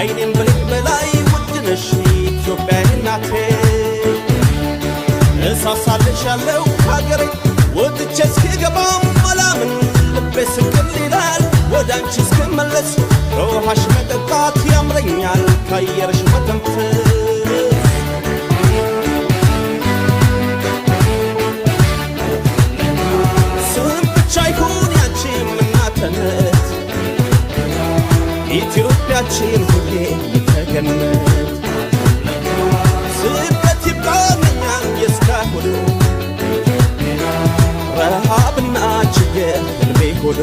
ካይኔም በልክ በላይ ውድነሽ ኢትዮጵያ እናቴ እሳሳልሻለሁ ሀገሬ ወጥቼ እስክገባም አላምን ልቤ ስቅል ይላል ወደ አንቺ እስክመለስ ከውሃሽ መጠጣት ያምረኛል ከአየርሽ መተንፈስ ስም ብቻ ይሁን ያንቺም እናትነት ኢትዮጵያችን ሁሌ የተገነት ስደት ይብቃኛል የእስካሁኑ ረሃብና ችግር ህልሜ ሆኖ